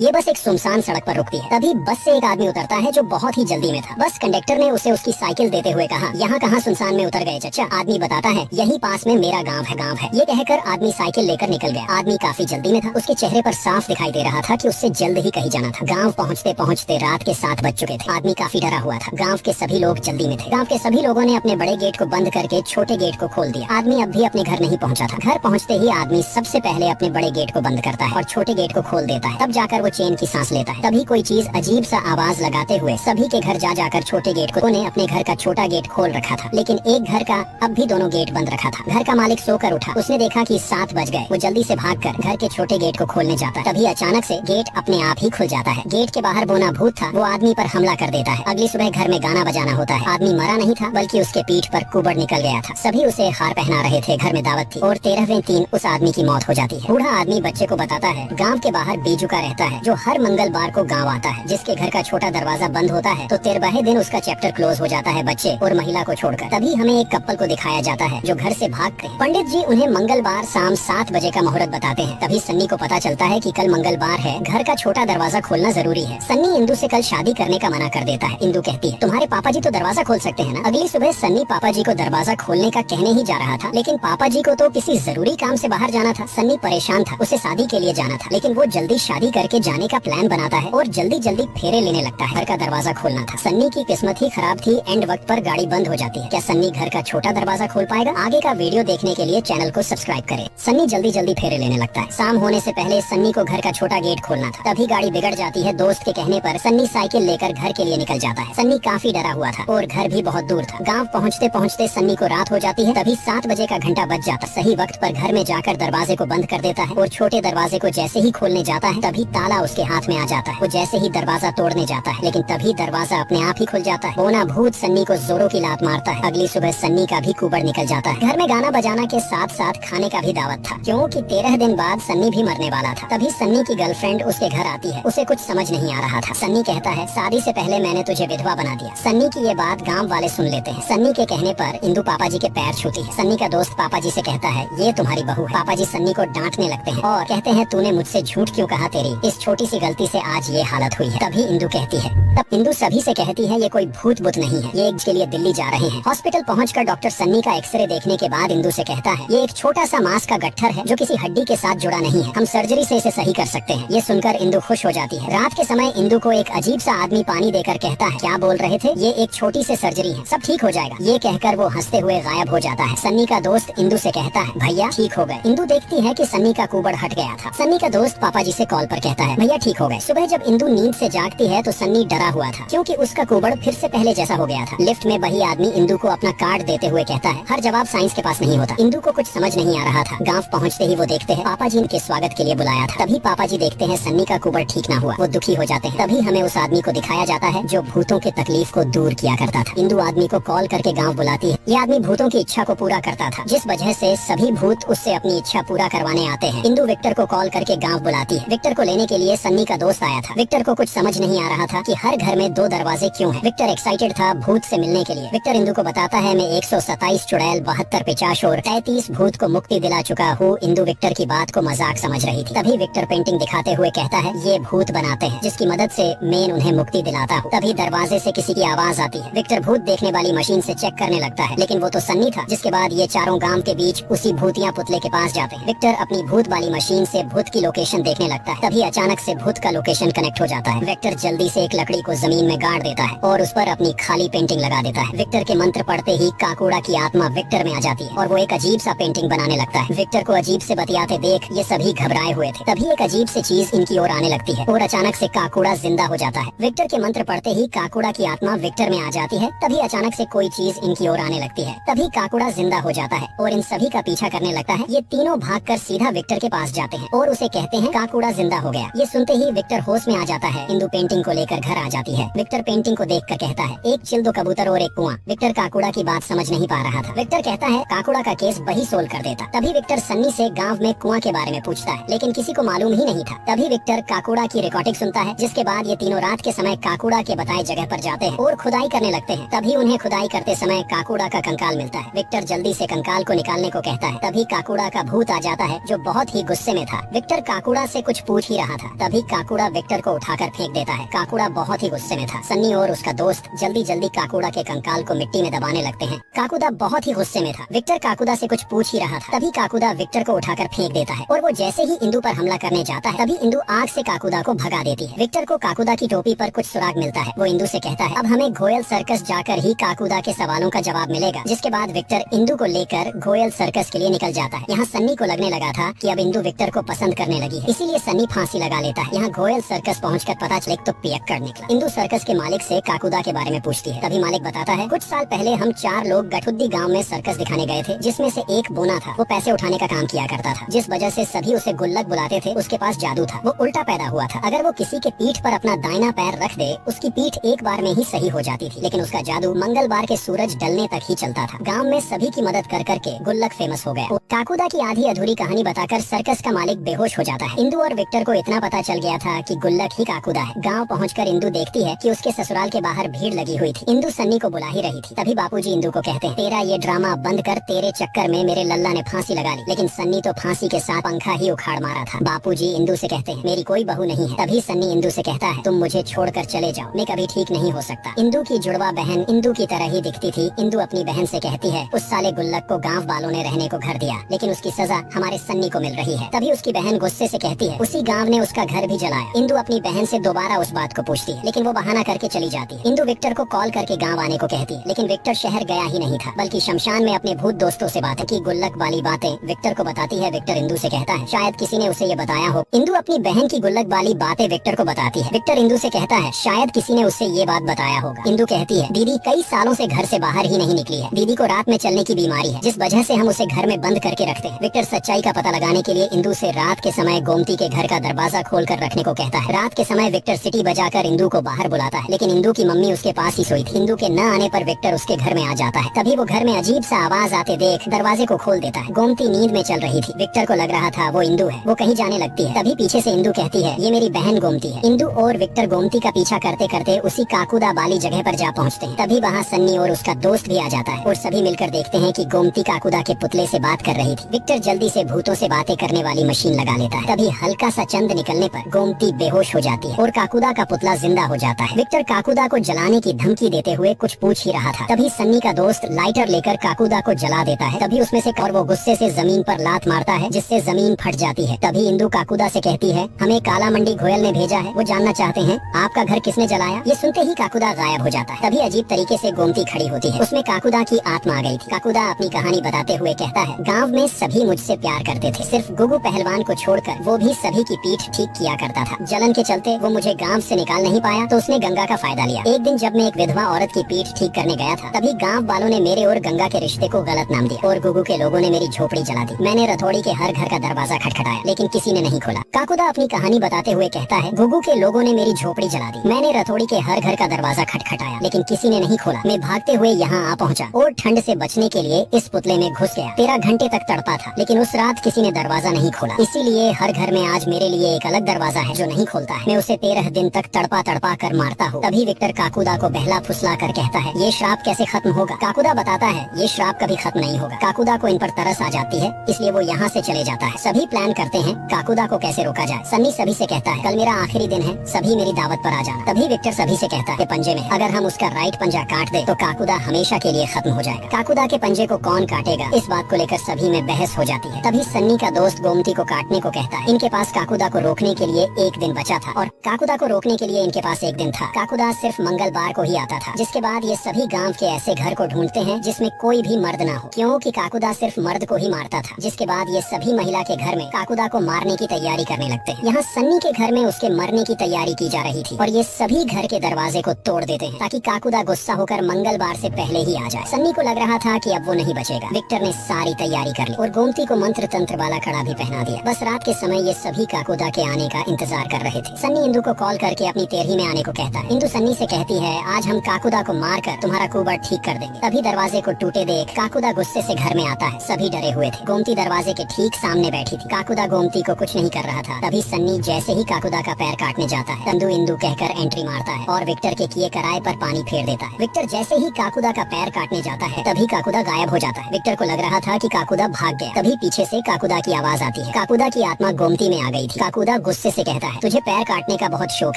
ये बस एक सुनसान सड़क पर रुकती है। तभी बस से एक आदमी उतरता है जो बहुत ही जल्दी में था। बस कंडक्टर ने उसे उसकी साइकिल देते हुए कहा, यहाँ कहाँ सुनसान में उतर गए चचा? आदमी बताता है, यही पास में मेरा गाँव है। ये कहकर आदमी साइकिल लेकर निकल गया। आदमी काफी जल्दी में था। उसके चेहरे पर साफ दिखाई दे रहा था कि उससे जल्द ही कहीं जाना था। गाँव पहुँचते पहुँचते रात के 7 बज चुके थे। आदमी काफी डरा हुआ था। गाँव के सभी लोग जल्दी में थे। गाँव के सभी लोगों ने अपने बड़े गेट को बंद करके छोटे गेट को खोल दिया। आदमी अब भी अपने घर नहीं पहुंचा था। घर पहुंचते ही आदमी सबसे पहले अपने बड़े गेट को बंद करता है और छोटे गेट को खोल देता है। तब जाकर वो चैन की सांस लेता है। तभी कोई चीज अजीब सा आवाज लगाते हुए सभी के घर जा जाकर छोटे गेट को ने अपने घर का छोटा गेट खोल रखा था, लेकिन एक घर का अब भी दोनों गेट बंद रखा था। घर का मालिक सोकर उठा। उसने देखा कि 7 बज गए। वो जल्दी से भागकर घर के छोटे गेट को खोलने जाता है। तभी अचानक से गेट अपने आप ही खुल जाता है। गेट के बाहर बोना भूत था। वो आदमी पर हमला कर देता है। अगली सुबह घर में गाना बजाना होता है। आदमी मरा नहीं था, बल्कि उसके पीठ पर कुबड़ निकल गया था। सभी उसे हार पहना रहे थे। घर में दावत थी और 13वें दिन उस आदमी की मौत हो जाती है। बूढ़ा आदमी बच्चे को बताता है, गांव के बाहर बीजुका रहता है जो हर मंगलवार को गांव आता है। जिसके घर का छोटा दरवाजा बंद होता है तो 13वें दिन उसका चैप्टर क्लोज हो जाता है, बच्चे और महिला को छोड़कर। तभी हमें एक कपल को दिखाया जाता है जो घर से भागते हैं। पंडित जी उन्हें मंगलवार शाम 7 बजे का मुहूर्त बताते हैं। तभी सन्नी को पता चलता है कि कल मंगलवार है, घर का छोटा दरवाजा खोलना जरूरी है। सन्नी इंदु से कल शादी करने का मना कर देता है। इंदु कहती है, तुम्हारे पापा जी तो दरवाजा खोल सकते हैं ना। अगली सुबह सन्नी पापा जी को दरवाजा खोलने का कहने ही जा रहा था, लेकिन पापा जी को तो किसी जरूरी काम से बाहर जाना था। सन्नी परेशान था। उसे शादी के लिए जाना था, लेकिन वो जल्दी शादी करके जाने का प्लान बनाता है और जल्दी जल्दी फेरे लेने लगता है। घर का दरवाजा खोलना था। सन्नी की किस्मत ही खराब थी। एंड वक्त पर गाड़ी बंद हो जाती है। क्या सन्नी घर का छोटा दरवाजा खोल पाएगा? आगे का वीडियो देखने के लिए चैनल को सब्सक्राइब करें। सन्नी जल्दी जल्दी फेरे लेने लगता है। शाम होने से पहले सन्नी को घर का छोटा गेट खोलना था। तभी गाड़ी बिगड़ जाती है। दोस्त के कहने पर सन्नी साइकिल लेकर घर के लिए निकल जाता है। सन्नी काफी डरा हुआ था और घर भी बहुत दूर था। गाँव पहुँचते पहुँचते सन्नी को रात हो जाती है। तभी 7 बजे का घंटा बज जाता। सही वक्त पर घर में जाकर दरवाजे को बंद कर देता है और छोटे दरवाजे को जैसे ही खोलने जाता है तभी ताला उसके हाथ में आ जाता है। वो जैसे ही दरवाजा तोड़ने जाता है, लेकिन तभी दरवाजा अपने आप ही खुल जाता है। बोना भूत सन्नी को जोरों की लात मारता है। अगली सुबह सन्नी का भी कुबड़ निकल जाता है। घर में गाना बजाना के साथ साथ खाने का भी दावत था, क्योंकि 13 दिन बाद सन्नी भी मरने वाला था। तभी सन्नी की गर्लफ्रेंड उसके घर आती है। उसे कुछ समझ नहीं आ रहा था। सन्नी कहता है, शादी से पहले मैंने तुझे विधवा बना दिया। सन्नी की ये बात गाँव वाले सुन लेते हैं। सन्नी के कहने पर इंदु पापा जी के पैर छूती है। सन्नी का दोस्त पापा जी से कहता है, ये तुम्हारी बहू है। पापा जी सन्नी को डांटने लगते हैं और कहते हैं, तूने मुझसे झूठ क्यों कहा? तेरी इस छोटी सी गलती से आज ये हालत हुई है। तभी इंदु कहती है, तब इंदु सभी से कहती है, ये कोई भूत बुत नहीं है, ये के लिए दिल्ली जा रहे हैं। हॉस्पिटल पहुंचकर डॉक्टर सन्नी का एक्सरे देखने के बाद इंदु से कहता है, ये एक छोटा सा मांस का गट्ठर है जो किसी हड्डी के साथ जुड़ा नहीं है। हम सर्जरी से इसे सही कर सकते हैं। ये सुनकर इंदु खुश हो जाती है। रात के समय इंदु को एक अजीब सा आदमी पानी देकर कहता है, क्या बोल रहे थे? ये एक छोटी सी सर्जरी है, सब ठीक हो जाएगा। ये कहकर वो हंसते हुए गायब हो जाता है। सन्नी का दोस्त इंदु से कहता है, भैया ठीक हो गए। इंदु देखती है कि सन्नी का कुबड़ हट गया था। सन्नी का दोस्त पापा जी से कॉल पर कहता है, भैया ठीक हो गए। सुबह जब इंदु नींद से जागती है तो सन्नी डरा हुआ था, क्योंकि उसका कुबड़ फिर से पहले जैसा हो गया था। लिफ्ट में वही आदमी इंदु को अपना कार्ड देते हुए कहता है, हर जवाब साइंस के पास नहीं होता। इंदु को कुछ समझ नहीं आ रहा था। गांव पहुंचते ही वो देखते हैं पापा जी के स्वागत के लिए बुलाया था। तभी पापा जी देखते हैं सन्नी का कुबड़ ठीक ना हुआ। वो दुखी हो जाते हैं। तभी हमें उस आदमी को दिखाया जाता है जो भूतों के तकलीफ को दूर किया करता था। इंदु आदमी को कॉल करके गाँव बुलाती है। ये आदमी भूतों की इच्छा को पूरा करता था, जिस वजह से सभी भूत उससे अपनी इच्छा पूरा करवाने आते हैं। इंदु विक्टर को कॉल करके गाँव बुलाती है। विक्टर को लेने के लिए सन्नी का दोस्त आया था। विक्टर को कुछ समझ नहीं आ रहा था कि हर घर में 2 दरवाजे क्यों हैं। विक्टर एक्साइटेड था भूत से मिलने के लिए। विक्टर इंदु को बताता है, मैं 127 चुड़ैल 72 पिचाश और 33 भूत को मुक्ति दिला चुका हूँ। इंदु विक्टर की बात को मजाक समझ रही थी। तभी विक्टर पेंटिंग दिखाते हुए कहता है, ये भूत बनाते हैं जिसकी मदद से मैं उन्हें मुक्ति दिलाता हूँ। तभी दरवाजे से किसी की आवाज आती है। विक्टर भूत देखने वाली मशीन से चेक करने लगता है, लेकिन वो तो सन्नी था। जिसके बाद ये चारों गांव के बीच उसी भूतिया पुतले के पास जाते हैं। विक्टर अपनी भूत वाली मशीन से भूत की लोकेशन देखने लगता है। तभी अचानक से भूत का लोकेशन कनेक्ट हो जाता है। विक्टर जल्दी से एक लकड़ी को जमीन में गाड़ देता है और उस पर अपनी खाली पेंटिंग लगा देता है। विक्टर के मंत्र पढ़ते ही काकूड़ा की आत्मा विक्टर में आ जाती है और वो एक अजीब सा पेंटिंग बनाने लगता है। विक्टर को अजीब से बतियाते देख ये सभी घबराए हुए थे। तभी एक अजीब सी चीज इनकी ओर आने लगती है और अचानक से काकूड़ा जिंदा हो जाता है। विक्टर के मंत्र पढ़ते ही काकूड़ा की आत्मा विक्टर में आ जाती है। तभी अचानक से कोई चीज इनकी ओर आने लगती है। तभी काकूड़ा जिंदा हो जाता है और इन सभी का पीछा करने लगता है। ये तीनों भागकर सीधा विक्टर के पास जाते हैं और उसे कहते हैं, काकूड़ा जिंदा हो गया। ये सुनते ही विक्टर होश में आ जाता है। इंदु पेंटिंग को लेकर घर आ जाती है। विक्टर पेंटिंग को देखकर कहता है, एक चिल 2 कबूतर और एक कुआं। विक्टर काकूड़ा की बात समझ नहीं पा रहा था। विक्टर कहता है, काकूड़ा का केस वही सोल्व कर देता। तभी विक्टर सन्नी से गांव में कुआं के बारे में पूछता है, लेकिन किसी को मालूम ही नहीं था। तभी विक्टर काकूड़ा की रिकॉर्डिंग सुनता है, जिसके बाद ये तीनों रात के समय काकूड़ा के बताए जगह पर जाते हैं और खुदाई करने लगते हैं। तभी उन्हें खुदाई करते समय काकूड़ा का कंकाल मिलता है। विक्टर जल्दी से कंकाल को निकालने को कहता है। तभी काकूड़ा का भूत आ जाता है जो बहुत ही गुस्से में था। विक्टर काकूड़ा से कुछ पूछ ही रहा था था। तभी काकुड़ा विक्टर को उठाकर फेंक देता है। काकुड़ा बहुत ही गुस्से में था। सन्नी और उसका दोस्त जल्दी जल्दी काकुड़ा के कंकाल को मिट्टी में दबाने लगते हैं। काकुड़ा बहुत ही गुस्से में था। विक्टर काकुड़ा से कुछ पूछ ही रहा था, तभी काकुड़ा विक्टर को उठाकर फेंक देता है और वो जैसे ही इंदु पर हमला करने जाता है तभी इंदु आग से काकुड़ा को भगा देती है। विक्टर को काकुड़ा की टोपी पर कुछ सुराग मिलता है। वो इंदु से कहता है अब हमें घोयल सर्कस जाकर ही काकुड़ा के सवालों का जवाब मिलेगा। जिसके बाद विक्टर इंदु को लेकर घोयल सर्कस के लिए निकल जाता है। यहाँ सन्नी को लगने लगा था कि अब इंदु विक्टर को पसंद करने लगी है, इसीलिए सन्नी फांसी लगा लेता है। यहाँ घोयल सर्कस पहुंचकर पता चले तो पियक्कड़ निकला। इंदु सर्कस के मालिक से काकुड़ा के बारे में पूछती है। तभी मालिक बताता है कुछ साल पहले हम 4 लोग गठुद्दी गांव में सर्कस दिखाने गए थे, जिसमें से एक बोना था। वो पैसे उठाने का काम किया करता था, जिस वजह से सभी उसे गुल्लक बुलाते थे। उसके पास जादू था, वो उल्टा पैदा हुआ था। अगर वो किसी के पीठ पर अपना दाहिना पैर रख दे उसकी पीठ एक बार में ही सही हो जाती थी। लेकिन उसका जादू मंगलवार के सूरज ढलने तक ही चलता था। गांव में सभी की मदद कर करके गुल्लक फेमस हो गया। काकुदा की आधी अधूरी कहानी बताकर सर्कस का मालिक बेहोश हो जाता है। इंदु और विक्टर को इतना पता चल गया था कि गुल्लक ही काकुदा है। गांव पहुंचकर इंदु देखती है कि उसके ससुराल के बाहर भीड़ लगी हुई थी। इंदु सन्नी को बुला ही रही थी। तभी बापूजी इंदु को कहते हैं तेरा ये ड्रामा बंद कर, तेरे चक्कर में मेरे लल्ला ने फांसी लगा ली। लेकिन सन्नी तो फांसी के साथ पंखा ही उखाड़ मारा था। बापूजी इंदु से कहते हैं मेरी कोई बहू नहीं है। तभी सन्नी इंदु से कहता है तुम मुझे छोड़कर चले जाओ, मैं कभी ठीक नहीं हो सकता। इंदु की जुड़वा बहन इंदु की तरह ही दिखती थी। इंदु अपनी बहन से कहती है उस साले गुल्लक को गांव वालों ने रहने को घर दिया, लेकिन उसकी सजा हमारे सन्नी को मिल रही है। तभी उसकी बहन गुस्से से कहती है उसी गांव ने उसका घर भी जलाया। इंदु अपनी बहन से दोबारा उस बात को पूछती है, लेकिन वो बहाना करके चली जाती है। इंदु विक्टर को कॉल करके गांव आने को कहती है, लेकिन विक्टर शहर गया ही नहीं था, बल्कि शमशान में अपने भूत दोस्तों से बातें की। गुल्लक वाली बातें विक्टर को बताती है। विक्टर इंदु से कहता है शायद किसी ने उसे ये बताया हो। इंदु अपनी बहन की गुल्लक वाली बातें विक्टर को बताती है। विक्टर इंदु से कहता है शायद किसी ने उससे ये बात बताया होगा। इंदु कहती है दीदी कई सालों से घर से बाहर ही नहीं निकली है। दीदी को रात में चलने की बीमारी है, जिस वजह से हम उसे घर में बंद करके रखते हैं। विक्टर सच्चाई का पता लगाने के लिए इंदु से रात के समय गोमती के घर का दरवाजा खोलकर रखने को कहता है। रात के समय विक्टर सिटी बजाकर इंदु को बाहर बुलाता है, लेकिन इंदु की मम्मी उसके पास ही सोई थी। इंदु के न आने पर विक्टर उसके घर में आ जाता है। तभी वो घर में अजीब सा आवाज आते देख दरवाजे को खोल देता है। गोमती नींद में चल रही थी। विक्टर को लग रहा था वो इंदु है। वो कहीं जाने लगती है। तभी पीछे से इंदु कहती है ये मेरी बहन गोमती है। इंदु और विक्टर गोमती का पीछा करते करते उसी काकुदा वाली जगह पर जा पहुंचते हैं। तभी वहाँ सन्नी और उसका दोस्त भी आ जाता है और सभी मिलकर देखते हैं कि गोमती काकुदा के पुतले से बात कर रही थी। विक्टर जल्दी से भूतों से बातें करने वाली मशीन लगा लेता है। तभी हल्का सा चंद निकलने पर गोमती बेहोश हो जाती है और काकुदा का पुतला जिंदा हो जाता है। विक्टर काकुदा को जलाने की धमकी देते हुए कुछ पूछ ही रहा था। तभी सन्नी का दोस्त लाइटर लेकर काकुदा को जला देता है। तभी उसमें से और वो गुस्से से जमीन पर लात मारता है, जिससे जमीन फट जाती है। तभी इंदु काकुदा से कहती है हमें काला मंडी घोयल ने भेजा है, वो जानना चाहते हैं आपका घर किसने जलाया। ये सुनते ही काकुदा गायब हो जाता है। तभी अजीब तरीके से गोमती खड़ी होती है। उसमें काकुदा की आत्मा आ गई थी। काकुदा अपनी कहानी बताते हुए कहता है गाँव में सभी मुझसे प्यार करते थे, सिर्फ गुगु पहलवान को छोड़कर। वो भी सभी की पीठ ठीक किया करता था। जलन के चलते वो मुझे गांव से निकाल नहीं पाया, तो उसने गंगा का फायदा लिया। एक दिन जब मैं एक विधवा औरत की पीठ ठीक करने गया था, तभी गांव वालों ने मेरे और गंगा के रिश्ते को गलत नाम दिया और गुगु के लोगों ने मेरी झोपड़ी जला दी। मैंने रथोड़ी के हर घर का दरवाजा खटखटाया, लेकिन किसी ने नहीं खोला। काकुदा अपनी कहानी बताते हुए कहता है गुगु के लोगों ने मेरी झोपड़ी जला दी। मैंने रथोड़ी के हर घर का दरवाजा खटखटाया, लेकिन किसी ने नहीं खोला। मैं भागते हुए यहाँ आ पहुँचा और ठंड से बचने के लिए इस पुतले में घुस गया। 13 घंटे तक तड़पा था, लेकिन उस रात किसी ने दरवाजा नहीं खोला। इसीलिए हर घर में आज मेरे लिए एक अलग दरवाजा है जो नहीं खोलता है। मैं उसे 13 दिन तक तड़पा तड़पा कर मारता हूँ। तभी विक्टर काकुदा को बहला फुसला कर कहता है ये श्राप कैसे खत्म होगा। काकुदा बताता है ये श्राप कभी खत्म नहीं होगा। काकुदा को इन पर तरस आ जाती है, इसलिए वो यहाँ से चले जाता है। सभी प्लान करते हैं काकुदा को कैसे रोका जाए। सन्नी सभी से कहता है कल मेरा आखिरी दिन है, सभी मेरी दावत पर आ जाना। तभी विक्टर सभी से कहता है पंजे में अगर हम उसका राइट पंजा काट दे तो काकुदा हमेशा के लिए खत्म हो जाएगा। काकुदा के पंजे को कौन काटेगा, इस बात को लेकर सभी में बहस हो जाती है। तभी सन्नी का दोस्त गोमती को काटने को कहता है। इनके पास काकुदा को रोकने के लिए एक दिन बचा था और काकुदा को रोकने के लिए इनके पास एक दिन था। काकुदा सिर्फ मंगलवार को ही आता था, जिसके बाद ये सभी गांव के ऐसे घर को ढूंढते हैं जिसमें कोई भी मर्द ना हो, क्योंकि काकुदा सिर्फ मर्द को ही मारता था। जिसके बाद ये सभी महिला के घर में काकुदा को मारने की तैयारी करने लगते हैं। यहाँ सन्नी के घर में उसके मरने की तैयारी की जा रही थी और ये सभी घर के दरवाजे को तोड़ देते हैं ताकि काकुदा गुस्सा होकर मंगलवार से पहले ही आ जाए। सन्नी को लग रहा था कि अब वो नहीं बचेगा। विक्टर ने सारी तैयारी कर ली और गोमती को मंत्र तंत्र वाला कड़ा भी पहना दिया। बस रात के समय ये सभी काकुदा के आने का इंतजार कर रहे थे। सन्नी इंदु को कॉल करके अपनी तेरही में आने को कहता है। इंदु सन्नी से कहती है आज हम काकुदा को मार कर तुम्हारा कुबड़ ठीक कर देंगे। तभी दरवाजे को टूटे देख काकुदा गुस्से से घर में आता है। सभी डरे हुए थे। गोमती दरवाजे के ठीक सामने बैठी थी। काकुदा गोमती को कुछ नहीं कर रहा था। तभी सन्नी जैसे ही काकुदा का पैर काटने जाता है तंदू इंदु कहकर एंट्री मारता है और विक्टर के किए कराए पर पानी फेर देता है। विक्टर जैसे ही काकुदा का पैर काटने जाता है तभी काकुदा गायब हो जाता है। विक्टर को लग रहा था कि काकुदा भाग गया। तभी पीछे से काकुदा की आवाज आती है। काकुदा की आत्मा गोमती में आ गई थी। काकुदा गुस्से से कहता है, तुझे पैर काटने का बहुत शौक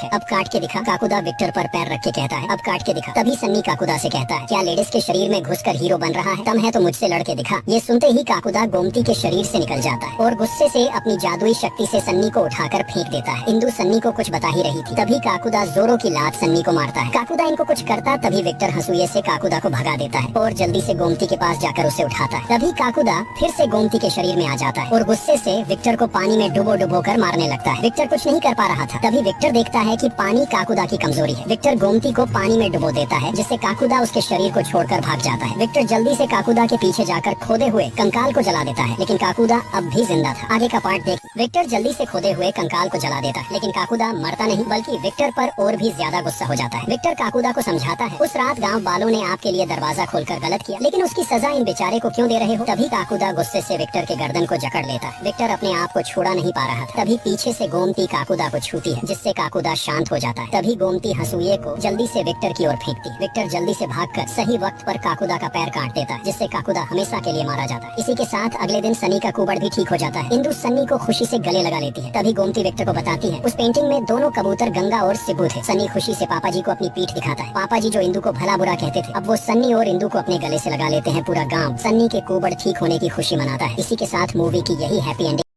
है, अब काट के दिखा। काकुदा विक्टर पर पैर रख के कहता है, अब काट के दिखा। तभी सन्नी काकुदा से कहता है, क्या लेडीज के शरीर में घुसकर हीरो बन रहा है? दम है तो मुझसे लड़के दिखा। ये सुनते ही काकुदा गोमती के शरीर से निकल जाता है और गुस्से से अपनी जादुई शक्ति से सन्नी को उठाकर फेंक देता है। इंदु सन्नी को कुछ बता ही रही थी, तभी काकुदा जोरों की लात सन्नी को मारता है। काकुदा इनको कुछ करता तभी विक्टर हंसुए से काकुदा को भगा देता है और जल्दी से गोमती के पास जाकर उसे उठाता है। तभी काकुदा फिर से गोमती के शरीर में आ जाता है और गुस्से से विक्टर को पानी में डुबो डुबो कर मारने लगता है। विक्टर कुछ नहीं कर पा रहा था, तभी विक्टर देखता है कि पानी काकुदा की कमजोरी है। विक्टर गोमती को पानी में डुबो देता है, जिससे काकुदा उसके शरीर को छोड़कर भाग जाता है। विक्टर जल्दी से काकुदा के पीछे जाकर खोदे हुए कंकाल को जला देता है, लेकिन काकुदा अब भी जिंदा था। आगे का पार्ट देख। विक्टर जल्दी से खोदे हुए कंकाल को जला देता है, लेकिन काकुदा मरता नहीं बल्कि विक्टर पर और भी ज्यादा गुस्सा हो जाता है। विक्टर काकुदा को समझाता है, उस रात गाँव वालों ने आपके लिए दरवाजा खोलकर गलत किया, लेकिन उसकी सजा इन बेचारे को क्यों दे रहे हो? तभी काकुदा गुस्से से विक्टर के गर्दन को जकड़ लेता है। विक्टर अपने आप को छोड़ा नहीं पा रहा था, तभी पीछे से गोमती काकुदा को छूती है, जिससे काकुदा शांत हो जाता है। तभी गोमती हंसुए को जल्दी से विक्टर की ओर फेंकती है। विक्टर जल्दी से भागकर सही वक्त पर काकुदा का पैर काट देता है, जिससे काकुदा हमेशा के लिए मारा जाता है। इसी के साथ अगले दिन सनी का कुबड़ भी ठीक हो जाता है। इंदु सन्नी को खुशी से गले लगा लेती है। तभी गोमती विक्टर को बताती है, उस पेंटिंग में दोनों कबूतर गंगा और सिब्बू थे। सनी खुशी से पापा जी को अपनी पीठ दिखाता है। पापा जी जो इंदु को भला बुरा कहते थे, अब वो सन्नी और इंदु को अपने गले से लगा लेते हैं। पूरा गाँव सन्नी के कुबड़ ठीक होने की खुशी मनाता है। इसी के साथ मूवी की यही हैप्पी एंडिंग